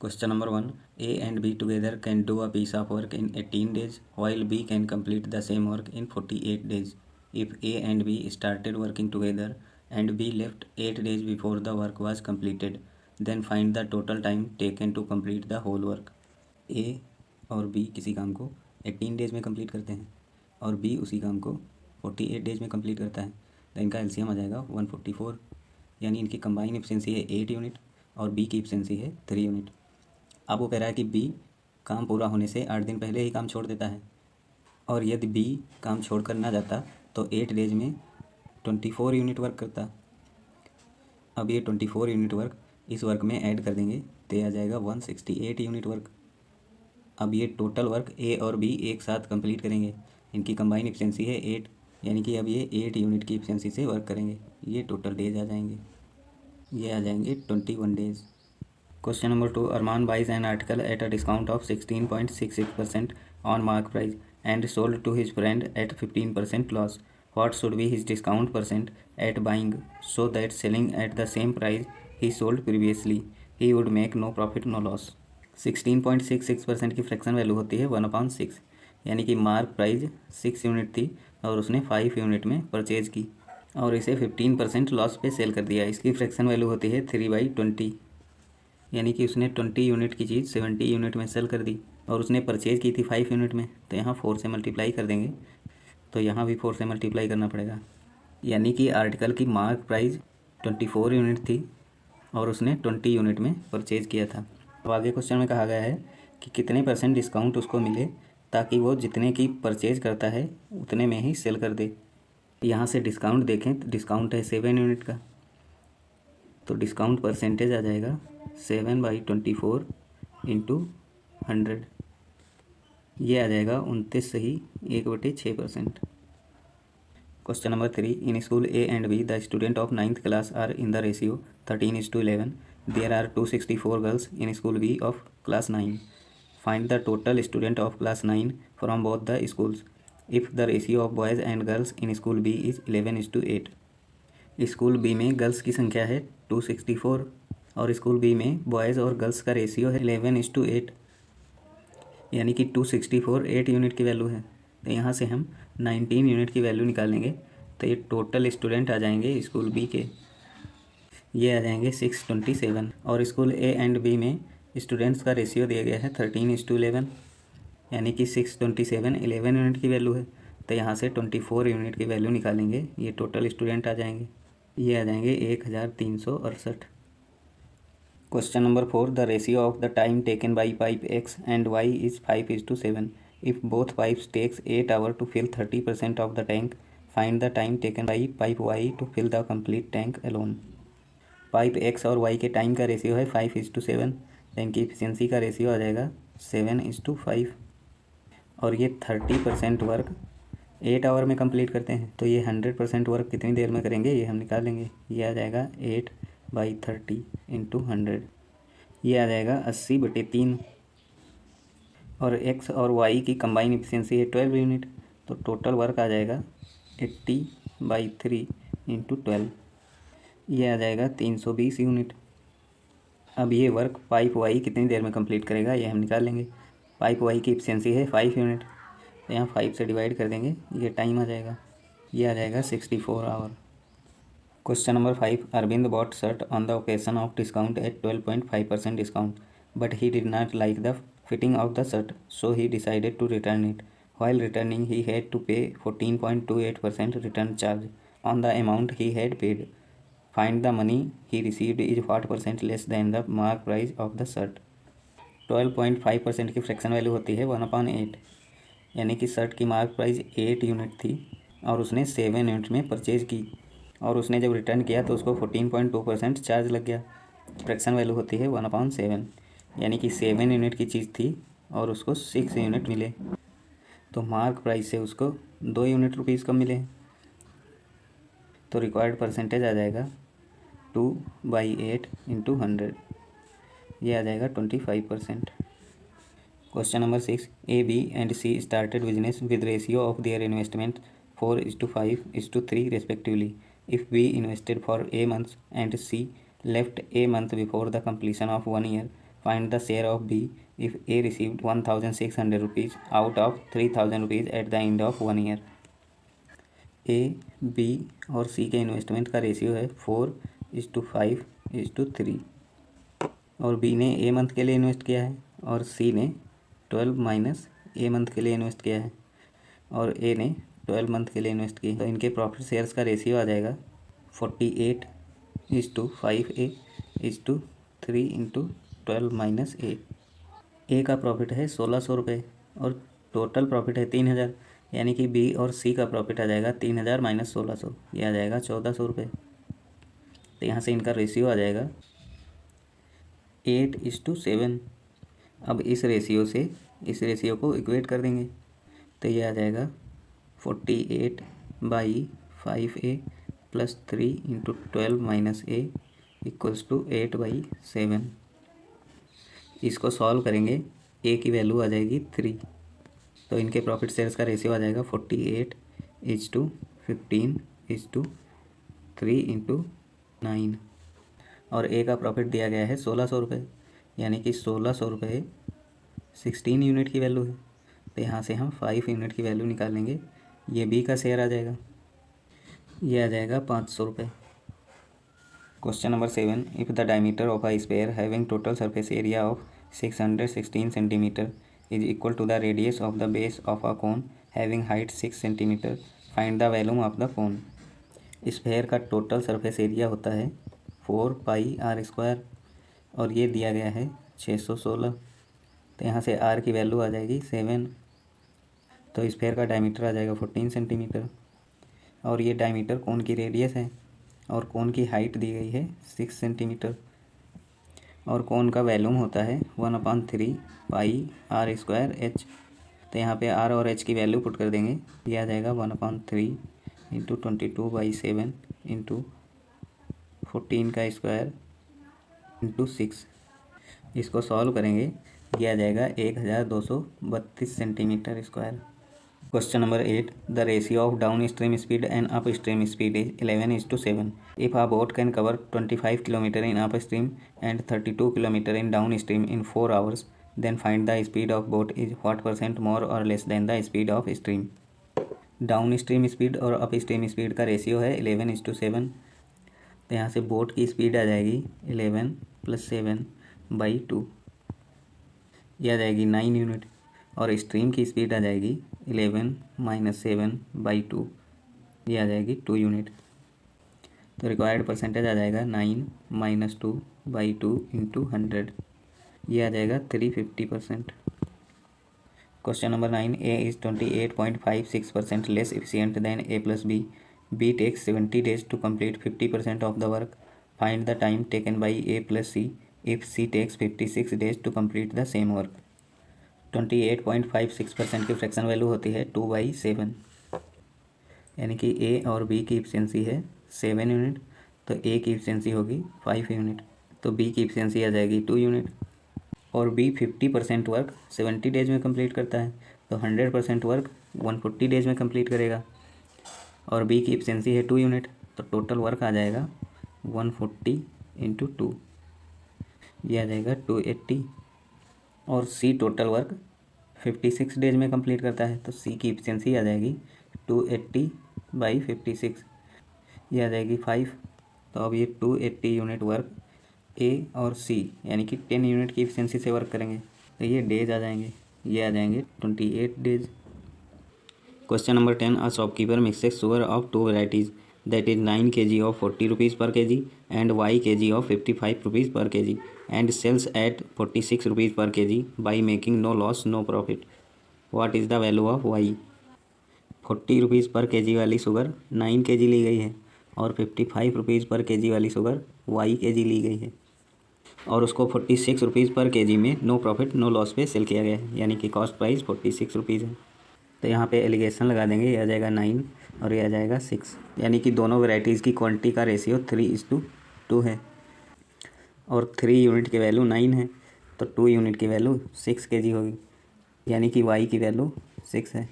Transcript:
Question number 1. A and B together can do a piece of work in 18 days, while B can complete the same work in 48 days. If A and B started working together and B left 8 days before the work was completed, then find the total time taken to complete the whole work. A और B किसी काम को 18 days में complete करते हैं और B उसी काम को 48 डेज में कंप्लीट करता है, तो इनका एलसीएम आ जाएगा 144, यानी इनकी कंबाइन एफिशिएंसी है 8 यूनिट और B की एफिशिएंसी है 3 यूनिट। अब वो कह रहा है कि B काम पूरा होने से 8 दिन पहले ही काम छोड़ देता है, और यदि B काम छोड़ कर ना जाता तो 8 डेज में 24 यूनिट वर्क करता। अब ये 24 यूनिट वर्क इस वर्क में ऐड कर देंगे तो ये आ जाएगा 168 यूनिट वर्क। अब ये टोटल वर्क A और B एक साथ कंप्लीट करेंगे, इनकी कंबाइन एफिशिएंसी है 8, यानी कि अब ये 8 यूनिट की एफिशिएंसी से वर्क करेंगे। ये टोटल डेज आ जाएंगे, ये आ जाएंगे 21 days. Question number 2. Arman buys an article at a discount of 16.66% on mark price and sold to his friend at 15% loss. What should be his discount percent at buying so that selling at the same price he sold previously he would make no profit no loss? 16.66% की fraction value होती है 1/6, यानी कि mark price 6 unit थी और उसने 5 unit में purchase की और इसे 15% लॉस पे सेल कर दिया। इसकी फ्रैक्शन वैल्यू होती है 3/20, यानी कि उसने 20 यूनिट की चीज़ 70 यूनिट में सेल कर दी और उसने परचेज़ की थी 5 यूनिट में, तो यहाँ 4 से मल्टीप्लाई कर देंगे, तो यहाँ भी 4 से मल्टीप्लाई करना पड़ेगा, यानी कि आर्टिकल की मार्क प्राइस 24 यूनिट थी और उसने 20 यूनिट में परचेज़ किया था। अब आगे क्वेश्चन में कहा गया है कि कितने % डिस्काउंट उसको मिले ताकि वो जितने की परचेज़ करता है उतने में ही सेल कर दे। यहाँ से डिस्काउंट देखें तो डिस्काउंट है 7 यूनिट का, तो डिस्काउंट परसेंटेज आ जाएगा 7/24 इंटू 100, ये आ जाएगा 29 सही 1/6%। Question number 3. In school A and B the student of 9th class are in the ratio 13:11. There are 264 girls in school B of class 9. Find the total student of class 9 from both the schools if the ratio of boys and girls in school B is 11:8। School B में girls की संख्या है 264 और school B में boys और girls का ratio है 11:8, यानी कि 264 8 यूनिट की वैल्यू है, तो यहाँ से हम 19 यूनिट की वैल्यू निकालेंगे, तो ये टोटल स्टूडेंट आ जाएंगे स्कूल बी के, ये आ जाएंगे 627। और स्कूल ए एंड बी में स्टूडेंट्स का रेशियो दिया गया है 13:11, यानी कि 627 11 यूनिट की वैल्यू है, तो यहाँ से 24 यूनिट की वैल्यू निकालेंगे, ये टोटल स्टूडेंट आ जाएंगे, ये आ जाएंगे 1368। Question number 4. The ratio of the time taken by pipe X and Y is 5:7. If both pipes takes 8 hour to fill 30% of the tank, find the time taken by pipe Y to fill the complete tank alone. Pipe X और Y के time का ratio है 5:7, तो इनकी efficiency का ratio आ जाएगा 7:5, और ये 30% वर्क 8 आवर में कंप्लीट करते हैं, तो ये 100% वर्क कितनी देर में करेंगे ये हम निकालेंगे, ये आ जाएगा 8/30 इंटू 100, ये आ जाएगा 80/3, और X और Y की कंबाइन एफिशिएंसी है 12 यूनिट, तो टोटल वर्क आ जाएगा 80/3 इंटू 12, ये आ जाएगा 320 यूनिट। अब ये वर्क पाइप Y कितनी देर में कंप्लीट करेगा ये हम निकालेंगे। पाइप Y की एफिशिएंसी है 5 यूनिट, तो यहाँ 5 से डिवाइड कर देंगे, ये टाइम आ जाएगा, ये आ जाएगा 64 hour. Question number 5. Arvind bought shirt on the occasion of discount at 12.5% discount, but he did not like the fitting of the shirt, so he decided to return it. While returning, he had to pay 14.28% return charge on the amount he had paid. Find the money he received is what % less than the mark price of the shirt. 12.5% की fraction value होती है 1/8, यानी कि shirt की mark price 8 unit थी और उसने 7 unit में परचेज़ की, और उसने जब रिटर्न किया तो उसको 14.2% चार्ज लग गया। फ्रैक्शन वैल्यू होती है 1/7, यानी कि 7 यूनिट की चीज़ थी और उसको 6 यूनिट मिले, तो मार्क प्राइस से उसको 2 यूनिट रुपीज़ कम मिले, तो रिक्वायर्ड परसेंटेज आ जाएगा 2/8 इंटू 100, ये आ जाएगा 25%। Question number 6. A, B and C started business with ratio of their investment 4:5:3 respectively. If B invested for A months and C left A month before the completion of 1 year, find the share of B if A received 1600 rupees out of 3000 rupees at the end of 1 year. A, B और C के investment का ratio है 4:5:3 और B ने a month के लिए invest किया है और सी ने 12 माइनस ए मंथ के लिए इन्वेस्ट किया है और ए ने 12 मंथ के लिए इन्वेस्ट किया है। तो इनके प्रॉफिट शेयर्स का रेशियो आ जाएगा 48:5A/3 माइनस ए का प्रॉफिट है 1600 रुपये और टोटल प्रॉफिट है 3000, यानी कि बी और सी का प्रॉफिट आ जाएगा 3000 माइनस 1600, ये आ जाएगा 1400 रुपये। तो यहाँ से इनका रेशियो आ जाएगा 8:7। अब इस रेशियो को इक्वेट कर देंगे तो ये आ जाएगा 48/5A + 3 × 12 minus A equals to 8/7। इसको सॉल्व करेंगे, ए की वैल्यू आ जाएगी 3। तो इनके प्रॉफिट शेयर्स का रेशियो आ जाएगा 48:15:3 × 9 और ए का प्रॉफिट दिया गया है 1600 रुपये, यानी कि 1600 रुपये 16 यूनिट की वैल्यू है। तो यहाँ से हम 5 यूनिट की वैल्यू निकालेंगे, ये बी का शेयर आ जाएगा, ये आ जाएगा 500 रुपये। Question number 7, if the diameter of a sphere having total surface area of 616 centimetre is equal to the radius of the base of a cone having height 6 centimetre, find the volume of the cone. Sphere का total surface area होता है 4πr² और ये दिया गया है 616। तो यहाँ से r की वैल्यू आ जाएगी 7। तो स्फीयर का डायमीटर आ जाएगा 14 सेंटीमीटर और ये डायमीटर कोन की रेडियस है और कोन की हाइट दी गई है 6 सेंटीमीटर और कोन का वॉल्यूम होता है 1/3πr²h। तो यहाँ पे r और h की वैल्यू पुट कर देंगे, ये आ जाएगा 1/3 × 22/7 × 14 का स्क्वायर × 6। इसको सॉल्व करेंगे, ये आ जाएगा 1232 centimetre square. Question number 8, the ratio of downstream speed and upstream speed is 11:7। If a boat can cover 25 kilometre in upstream and 32 kilometre in downstream in 4 hours, then find the speed of boat is what % more और less than the speed of stream. Downstream speed और upstream speed का ratio है 11:7। तो यहाँ से boat की speed आ जाएगी 11 + 7/2, यह आ जाएगी 9 यूनिट और स्ट्रीम की स्पीड आ जाएगी 11 - 7/2, ये आ जाएगी 2 यूनिट। तो रिक्वायर्ड परसेंटेज आ जाएगा 9 - 2/2 × 100, ये आ जाएगा 350%। Question number 9, A is 28.56% less efficient than A + B. B takes 70 days to complete 50% of the work. Find the time taken by A + C if C takes 56 days to complete the same work. 28.56% की fraction value होती है 2/7, यानी कि ए और B की efficiency है 7 unit, तो ए की इफिशिएंसी होगी 5 यूनिट, तो बी की इफिशिएंसी आ जाएगी 2 यूनिट। और बी 50% वर्क 70 डेज में कंप्लीट करता है, तो 100% वर्क 140 डेज में कंप्लीट करेगा और बी की इफिशिएंसी है 2 यूनिट, तो टोटल वर्क आ जाएगा 140 × 2, ये आ जाएगा 280। और सी टोटल वर्क 56 डेज में कंप्लीट करता है, तो सी की इफिशिएंसी आ जाएगी 280/56, ये आ जाएगी 5। तो अब ये 280 यूनिट वर्क ए और सी यानी कि 10 यूनिट की इफिशिएंसी से वर्क करेंगे, तो ये डेज आ जाएंगे, ये आ जाएंगे 28 days. Question number 10, a shopkeeper mixes sugar of 2 varieties that is 9 kg of 40 rupees per kg and y kg of 55 rupees per kg and sells at 46 rupees per kg by making no loss no profit. What is the value of y। 40 rupees per kg वाली sugar 9 kg ली गई है और 55 rupees per kg वाली sugar y kg ली गई है और उसको 46 रुपीज़ पर kg में नो प्रॉफिट नो लॉस पे सेल किया गया है, यानी कि कॉस्ट प्राइस 46 रुपीज़ है। तो यहाँ पे एलिगेशन लगा देंगे, ये आ जाएगा 9 और ये आ जाएगा 6, यानी कि दोनों वेराइटीज़ की क्वांटिटी का रेशियो 3:2 है और 3 यूनिट की वैल्यू 9 है, तो 2 यूनिट की वैल्यू 6 kg होगी, यानी कि y की वैल्यू 6 है।